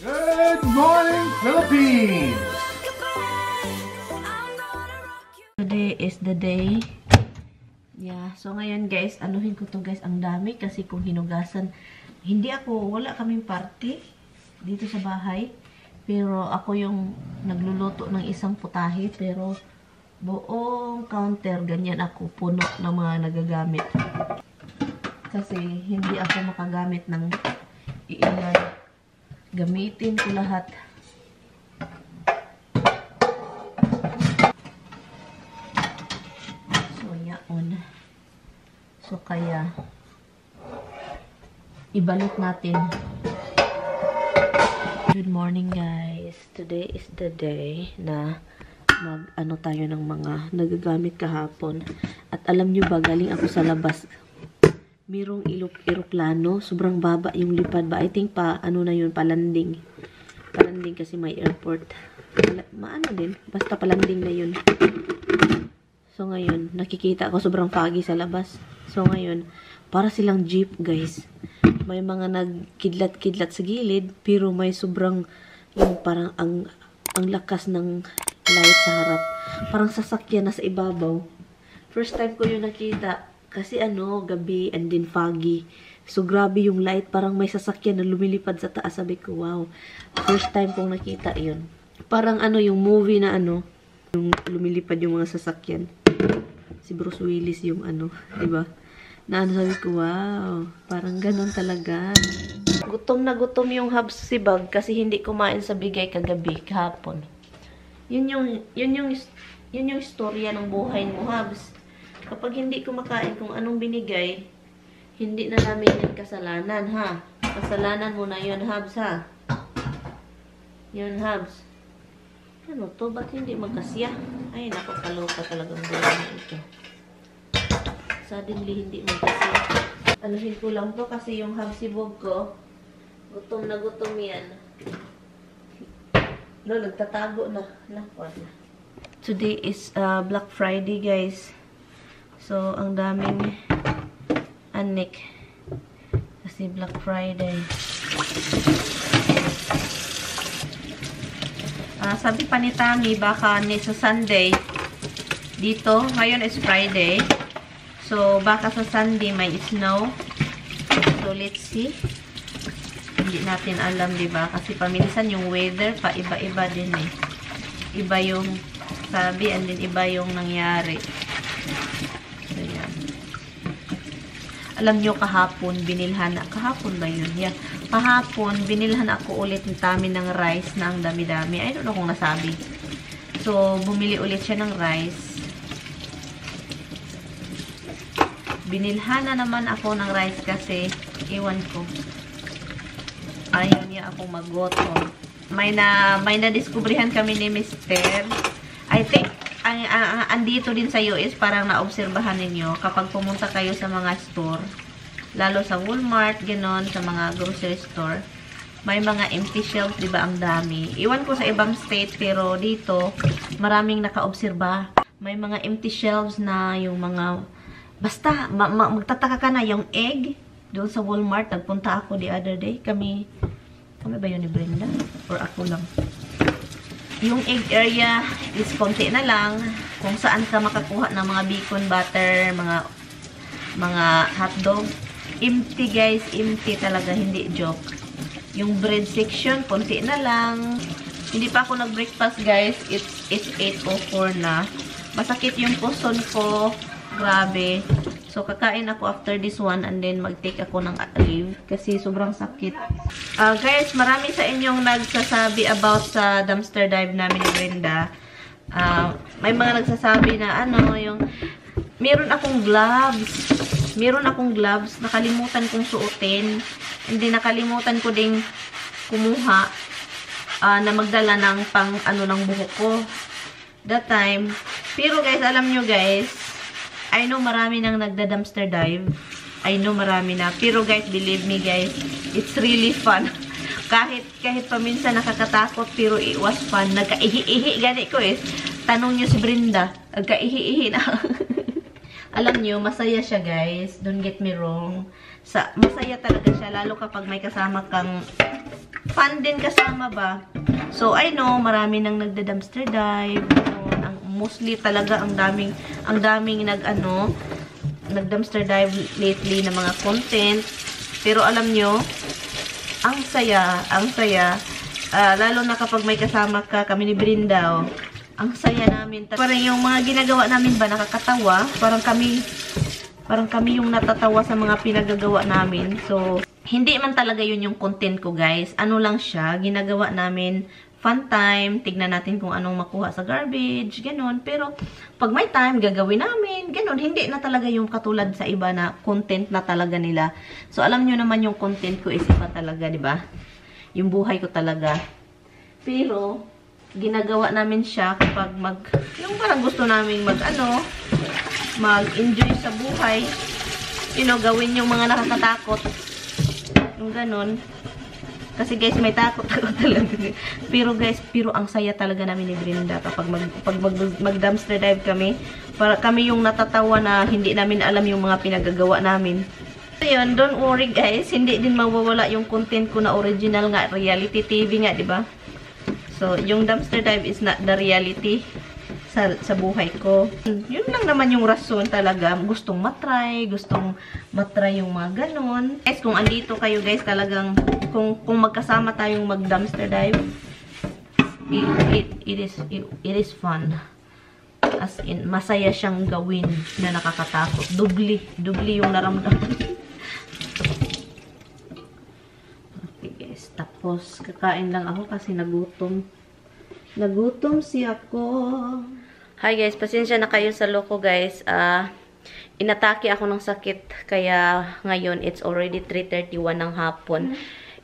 Good morning, Philippines! Today is the day. Yeah, so ngayon guys, anuhin ko to guys, ang dami kasi kung hinugasan, wala kaming party dito sa bahay. Pero ako yung nagluluto ng isang putahe, pero buong counter, ganyan ako, puno ng mga nagagamit. Kasi hindi ako makagamit ng iilan. Gamitin ko lahat. So, yaon. So, kaya ibalot natin. Good morning, guys. Today is the day na mag-ano tayo ng mga nagagamit kahapon. At alam nyo ba, galing ako sa labas. Mirong eroplano, sobrang baba yung lipad ba. I think ano na yun, palanding. Palanding kasi may airport. Maano din, basta palanding na yun. So ngayon, nakikita ko sobrang foggy sa labas. So ngayon, para silang jeep guys. May mga nagkidlat-kidlat sa gilid, pero may sobrang, yung parang ang lakas ng light sa harap. Parang sasakyan na sa ibabaw. First time ko yung nakita. Kasi gabi and then foggy. So, grabe yung light. Parang may sasakyan na lumilipad sa taas. Sabi ko, wow. First time kong nakita yun. Parang yung movie na yung lumilipad yung mga sasakyan. Si Bruce Willis yung diba? Na sabi ko, wow. Parang ganon talaga. Gutom na gutom yung Habs si Bag kasi hindi kumain sa bigay kagabi, kahapon. Yun yung istorya ng buhay mo, Habs. Kapag hindi kumakain kung anong binigay, hindi na namin yan kasalanan, ha? Kasalanan mo na yun, Habs, ha? Yun, Habs. Ano to? Ba't hindi magkasya? Ay, napakaloka talagang buhay na ito. Suddenly, hindi magkasya. Anuhin ko lang to kasi yung Habsibog ko, gutom na gutom yan. No, nagtatago na. Wala. Today is Black Friday, guys. So, ang daming anik. Kasi Black Friday. Sabi pa ni Tami, baka sa Sunday. Dito, ngayon is Friday. So, baka sa Sunday may snow. So, let's see. Hindi natin alam, diba? Kasi paminsan yung weather, iba-iba din eh. Iba yung sabi, and then iba yung nangyari. Alam nyo, kahapon, kahapon ba yun? Yeah. Kahapon, binilhan ako ulit ng Tami ng rice na ang dami-dami. I don't know kung nasabi. So, bumili ulit siya ng rice. Binilhan na naman ako ng rice kasi, iwan ko. Ayaw niya akong maggoto. May na-diskubrihan kami ni Mr. I think, andito din sa US, parang naobserbahan ninyo, kapag pumunta kayo sa mga store, lalo sa Walmart, ganon, sa mga grocery store, may mga empty shelves, diba, ang dami. Iwan ko sa ibang state, pero dito, maraming nakaobserba. May mga empty shelves na yung mga, basta, magtataka ka na, yung egg, doon sa Walmart, nagpunta ako the other day, kami ba yun ni Brenda? Or ako lang? Yung egg area is konti na lang. Kung saan ka makakuha ng mga bacon butter, mga hotdog. Empty guys, empty talaga, hindi joke. Yung bread section, konti na lang. Hindi pa ako nag-breakfast guys. It's 8:04 na. Masakit yung puson ko. Grabe. So, kakain ako after this one and then mag-take ako ng leave kasi sobrang sakit. Guys, marami sa inyong nagsasabi about sa dumpster dive namin ni Brenda. May mga nagsasabi na meron akong gloves, nakalimutan kong suotin, and then nakalimutan ko ding kumuha na magdala ng ng buhok ko that time. Pero guys, alam nyo guys, I know marami nang nagda-dumpster dive. I know marami na. Pero guys, believe me guys, it's really fun. Kahit paminsan nakakatakot, pero it was fun. Nagkaihi-ihi gani ko eh. Tanong nyo si Brenda, nagkaihi-ihi na. Alam nyo, masaya siya guys. Don't get me wrong. Masaya talaga siya, lalo kapag may kasama kang fun din kasama ba. So, I know, marami nang nagda-dumpster dive. Mostly talaga ang daming nag-dumpster dive lately na mga content. Pero alam nyo, ang saya. Lalo na kapag may kasama ka, kami ni Brenda, oh. Ang saya namin. Parang yung mga ginagawa namin ba nakakatawa. Parang kami yung natatawa sa mga pinagagawa namin. So, hindi man talaga yun yung content ko, guys. Ano lang siya, ginagawa namin fun time, tignan natin kung anong makuha sa garbage, ganun. Pero, pag may time, gagawin namin, ganun. Hindi na talaga yung katulad sa iba na content na talaga nila. So, alam nyo naman yung content ko is iba talaga, di ba? Yung buhay ko talaga. Pero, ginagawa namin siya kapag yung parang gusto namin mag-enjoy sa buhay. You know, gawin yung mga nakakatakot. Yung ganun. Kasi guys, may takot ako talaga. Pero guys, ang saya talaga namin ni Brenda kapag mag-dumpster dive kami. Para kami yung natatawa na hindi namin alam yung mga pinagagawa namin. So yun, don't worry guys. Hindi din mawawala yung content ko na original nga. Reality TV nga, di ba? So, yung dumpster dive is not the reality sa buhay ko. Yun lang naman yung rason talaga. Gustong matry yung mga ganon. Guys, kung andito kayo guys, talagang kung magkasama tayong mag-dumpster dive, it is fun. As in, masaya siyang gawin na nakakatakot. Dubli yung naramdaman. Okay guys, tapos kakain lang ako kasi nagutom ako. Hi guys, pasensya na kayo sa loko guys. Inatake ako ng sakit. Kaya ngayon, it's already 3:31 ng hapon.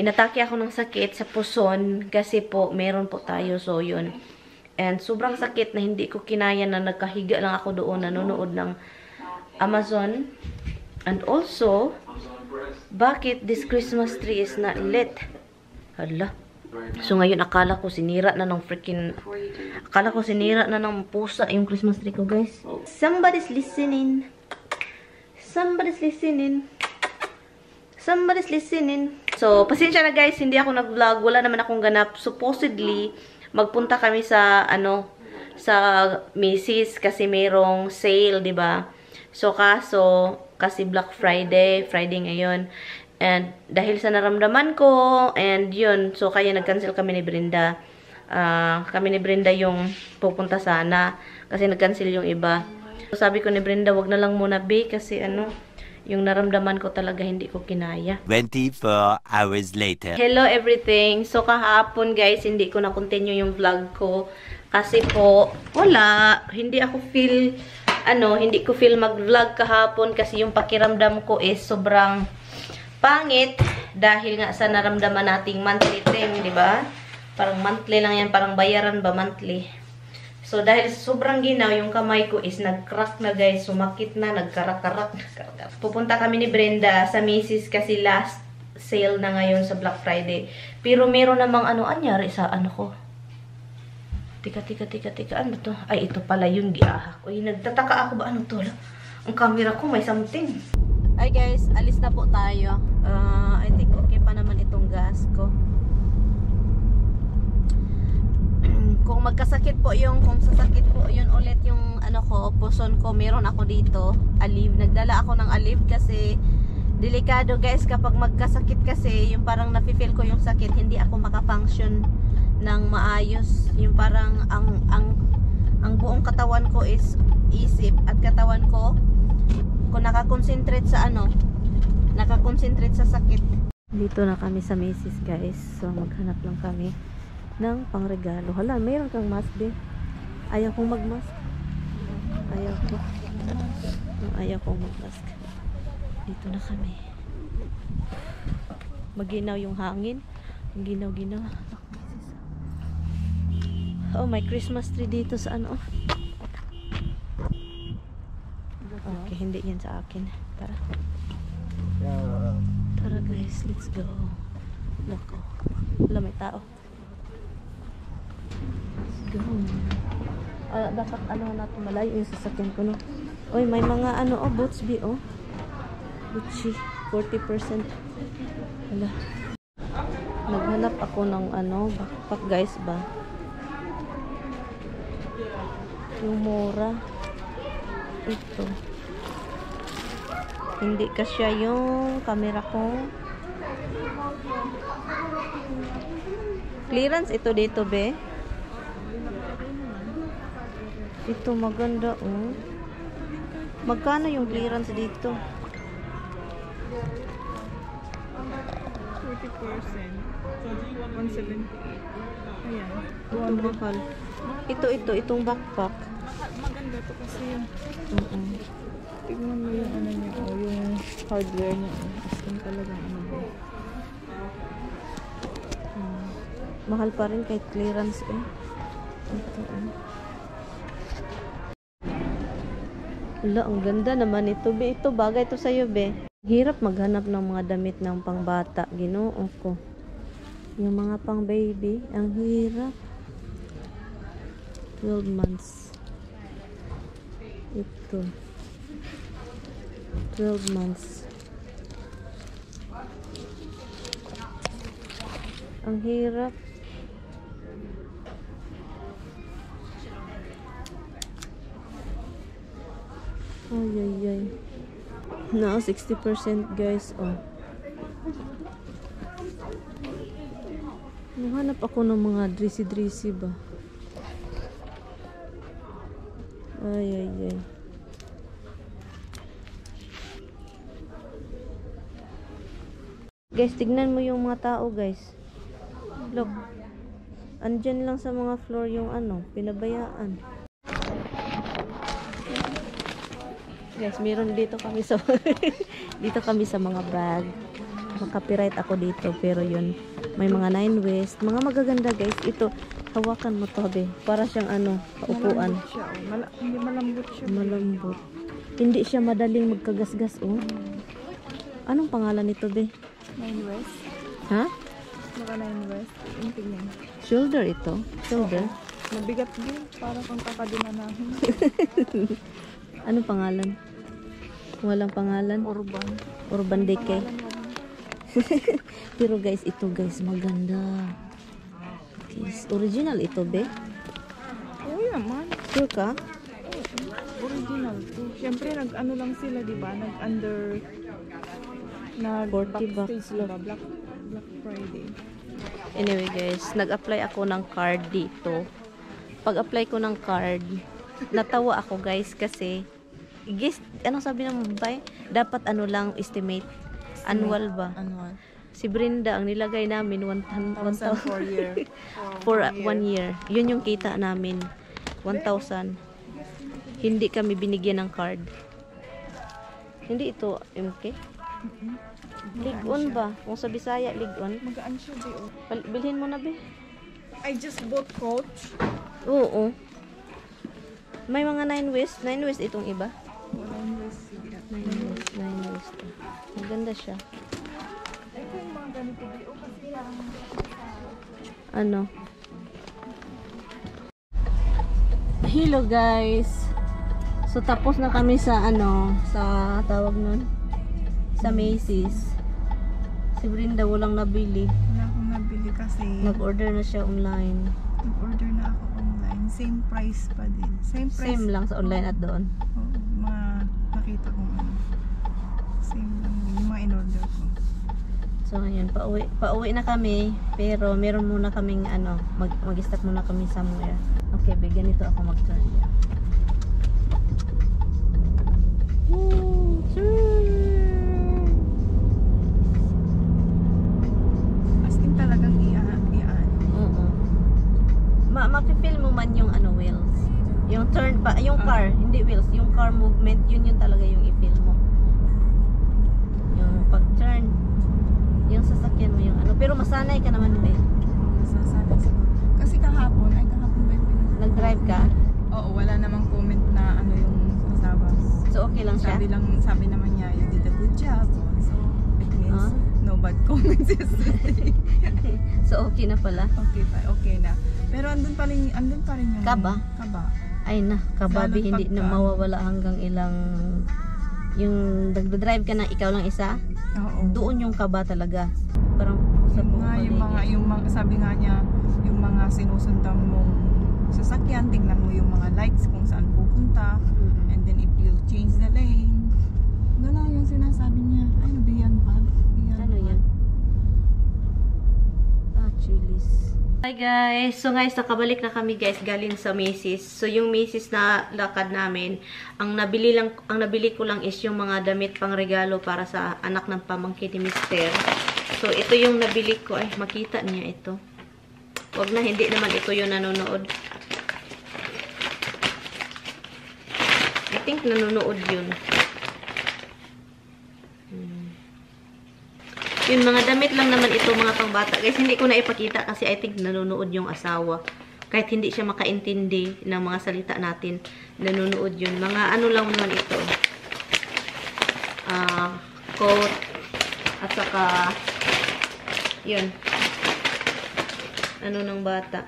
Inatake ako ng sakit sa puson. Kasi po, meron po tayo. So, yun. And sobrang sakit na hindi ko kinaya na nagkahiga lang ako doon. Nanonood ng Amazon. And also, bakit this Christmas tree is not lit? Hala. So, ngayon, akala ko sinira na ng pusa yung Christmas tree ko, guys. Somebody's listening. So, pasensya na, guys. Hindi ako nag-vlog. Wala naman akong ganap. Supposedly, magpunta kami sa Macy's kasi mayroong sale, diba? So, kasi Black Friday ngayon. And dahil sa naramdaman ko, and yun, so kaya nag-cancel kami ni Brenda. Kami ni Brenda yung pupunta sana, kasi nag-cancel yung iba. So sabi ko ni Brenda, wag na lang muna be, kasi yung naramdaman ko talaga hindi ko kinaya. 24 hours later. Hello everything. So kahapon guys, hindi ko na-continue yung vlog ko. Kasi po, wala. Hindi ko feel mag-vlog kahapon kasi yung pakiramdam ko is sobrang pangit dahil nga sa naramdaman nating monthly thing, di ba? Parang monthly lang yan, parang bayaran ba monthly. So dahil sobrang ginaw, yung kamay ko is nag-crack na guys, sumakit na, nagkarak-karak. Pupunta kami ni Brenda sa Macy's kasi last sale na ngayon sa Black Friday. Pero meron namang anyari sa ko. Tika, ano to? Ay, ito pala yung giahak. Uy, nagtataka ako ba ano to? Ang camera ko may something. Hi guys, alis na po tayo. I think okay pa naman itong gas ko. Kung sasakit po yun ulit yung puson ko, meron ako dito, Aleve. Nagdala ako ng Aleve kasi delikado guys kapag magkasakit kasi, yung parang nafe-feel ko yung sakit, hindi ako maka-function ng maayos. Yung parang ang buong katawan ko is isip at katawan ko kung nakakonsentrate sa sakit. Dito na kami sa Macy's guys. So maghanap lang kami ng pangregalo. Hala, mayroon kang mask din. Ayaw kong mag-mask. Ayaw kong mag-mask. Dito na kami. Maginaw yung hangin. Ang ginaw-ginaw. Oh, may Christmas tree dito sa Okay, hindi yan sa akin. Tara. Tara guys, let's go. Nako. Wala, may tao. Let's go. Dapat natin malayo yung sasakyan ko, no? Uy, may mga Boots B, Gucci, 40%. Wala. Naghanap ako ng backpack guys ba. Yung mura. Ito. Hindi kasya yung camera ko. Clearance ito dito be. Ito maganda oh. Magkano yung clearance dito? 40%. 178. Ayan. Ito mahal. Itong backpack. Maganda to kasi yung tignan mo yung ano niya, yung hardware niya. As in talagang ano ba. Mahal pa rin kahit clearance eh. Ito Wala, ang ganda naman ito be. Ito bagay to sa'yo be. Hirap maghanap ng mga damit ng pangbata. Ginoo ko. Yung mga pang baby, ang hirap. 12 months. Ito. 12 months. Ang hirap. Ay. Na 60% guys. Oh. Nahanap ako ng mga dressy ba. Ay. Guys, tignan mo yung mga tao guys. Look. Andyan lang sa mga floor yung pinabayaan. Guys, meron dito kami sa mga bag. Copyright ako dito pero yun may mga 9 West, mga magaganda guys. Ito, hawakan mo to be. Para siyang paupuan. Malambot siya, oh. Hindi malambot siya. Malambot. Hindi siya madaling magkagasgas oh. Anong pangalan nito be? 9 West. Ha? Maka 9 West. Yung tingnan. Shoulder ito. Shoulder. Mabigat din. Para kung kakadinanahin. Anong pangalan? Walang pangalan. Urban Decay. Pero guys, ito guys, maganda. Guys, original ito, be? Oo naman. Sure ka? Original to. Siyempre, nag-ano lang sila, di ba? Nag-under... 40 bucks. Sila, Black Friday. Anyway guys, nag-apply ako ng card dito. Pag-apply ko ng card, natawa ako guys kasi guys, anong sabi ng babae? Dapat lang estimate. Annual ba? Annual. Si Brenda, ang nilagay namin 1,000 for year. for 1 year. Yun yung kita namin. 1,000. Hindi kami binigyan ng card. Hindi ito MK? Ligon ba? Kung sa Bisaya, ligon. Magaan siya, Be. Bilhin mo na, be. I just bought Coach. Oo. May mga 9 West. 9 West itong iba. 9 West. 9 West. Maganda siya. Ito yung mga ganito, Be. O, kasi Ano? Hello guys. So tapos na kami sa sa tawag nun, sa Macy's. Si Brenda walang nabili. wala akong nabili kasi Nag-order na siya online. nag-order na ako online. Same price pa din. Same price. Same lang sa online at doon. Oo, mga nakita kong same lang din. Yung mga in-order ko. So ayun, pauwi na kami, pero meron muna kaming mag-stop muna kami somewhere. Okay, ganito ako mag-turn. As in talagang Oo. Mapipil mo man yung wheels. Yung turn pa, yung car, hindi wheels, yung car movement, yun talaga yung i-feel mo. Yung pag-turn, yung sasakyan mo yung pero masanay ka naman, be. Sasabi siguro. Kasi kahapon ba yung Nag-drive ka? Oo, wala namang comment na yung kasama. So okay lang siya? Sabi naman niya, you did a good job. So, it means no bad comments yesterday. So okay na pala? Okay na. Pero andun pa rin yung Kaba? Kaba. Ay na, kababi, Lalo hindi na mawawala hanggang ilang yung nagdadrive ka na ikaw lang isa. Oo. Doon yung kaba talaga. Parang sa Yung buong nga, paligid. yung mga, sabi nga niya, yung mga sinusundan mong sasakyan, tingnan mo yung mga lights kung saan pupunta. Mm-mm. And then if you change the lane, gano'n yung sinasabi niya. Ano ba yan ba? Ano yan? Chilies. Hi guys! So guys, nakabalik na kami guys galing sa Macy's. So yung Macy's na lakad namin, ang nabili ko lang is yung mga damit pang regalo para sa anak ng pamangkin ni Mister. So ito yung nabili ko. Ay, makita niya ito. Wag na, hindi naman ito yung nanonood. I think nanonood yun. Yun, mga damit lang naman ito, mga pangbata. Guys, hindi ko na ipakita kasi I think nanonood yung asawa. Kahit hindi siya makaintindi ng mga salita natin, nanonood yun. Mga ano lang naman ito. Coat. At saka, yun. Ano ng bata.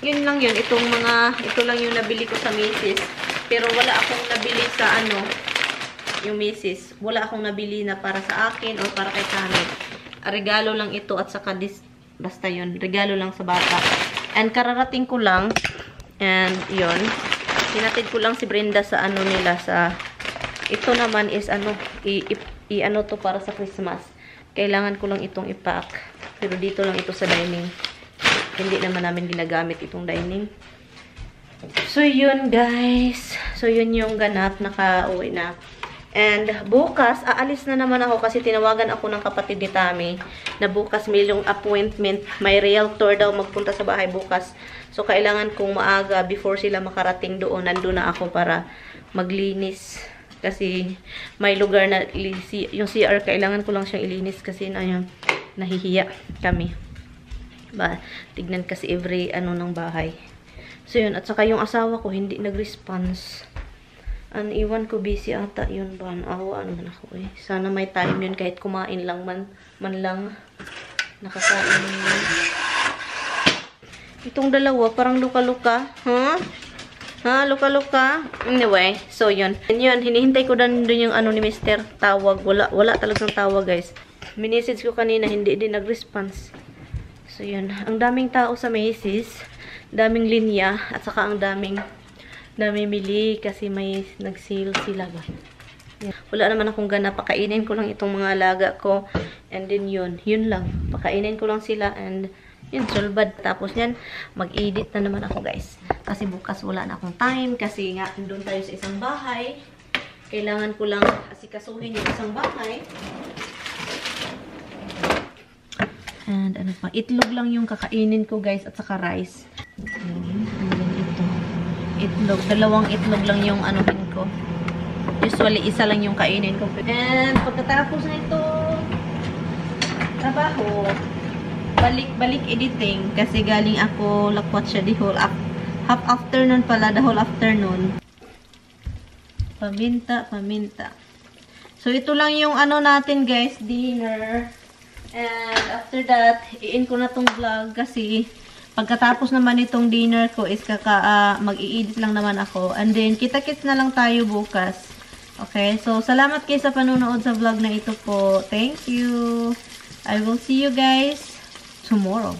Yun lang yun. Ito lang yung nabili ko sa Macy's. Pero wala akong nabili sa yung Macy's. Wala akong nabili na para sa akin o para kay Kami. Regalo lang ito at saka basta yun. Regalo lang sa bata. And kararating ko lang. And yun. Hinatid ko lang si Brenda sa nila sa ito naman is ano to para sa Christmas. Kailangan ko lang itong ipack. Pero dito lang ito sa dining. Hindi naman namin ginagamit itong dining. So yun guys. So yun yung ganap. Naka-uwi na. And bukas, aalis na naman ako kasi tinawagan ako ng kapatid ni Tami na bukas mayroong appointment. May realtor daw magpunta sa bahay bukas. So, kailangan kong maaga before sila makarating doon. Nandun na ako para maglinis. Kasi may lugar na yung CR, kailangan ko lang siyang ilinis kasi nahihiya kami. Tignan kasi every ng bahay. So, yun. At saka yung asawa ko hindi nag-response. Iwan ko busy ata yun ba? Awa naman ako eh. Sana may time yun kahit kumain lang man lang. Nakakain yun. Itong dalawa parang luka-luka. Ha? Luka-luka? Anyway, so yun. Yun, hinihintay ko doon yung ni Mr. Tawag. Wala talagang tawag guys. Minisage ko kanina, hindi din nag-response. So yun. Ang daming tao sa Macy's. Daming linya. At saka ang daming namimili kasi may nag-sale sila ba. Yeah. Wala naman akong gana. Pakainin ko lang itong mga alaga ko. And then yun lang. Pakainin ko lang sila and yun, sulbad. Tapos yan, mag-edit na naman ako guys. Kasi bukas wala na akong time. Kasi nga, doon tayo sa isang bahay. Kailangan ko lang asikasuhin yung isang bahay. And ano pa, itlog lang yung kakainin ko guys at saka rice. Itlog. Dalawang itlog lang yung anuhin ko. Usually, isa lang yung kainin ko. And pagkatapos na ito, trabaho, balik editing. Kasi galing ako lakwat siya the whole half afternoon pala, the whole afternoon. Paminta. So, ito lang yung natin guys, dinner. And after that, i-in ko na tong vlog kasi pagkatapos naman itong dinner ko is mag-i-edit lang naman ako. And then, kita-kits na lang tayo bukas. Okay? So, salamat kayo sa panunood sa vlog na ito po. Thank you. I will see you guys tomorrow.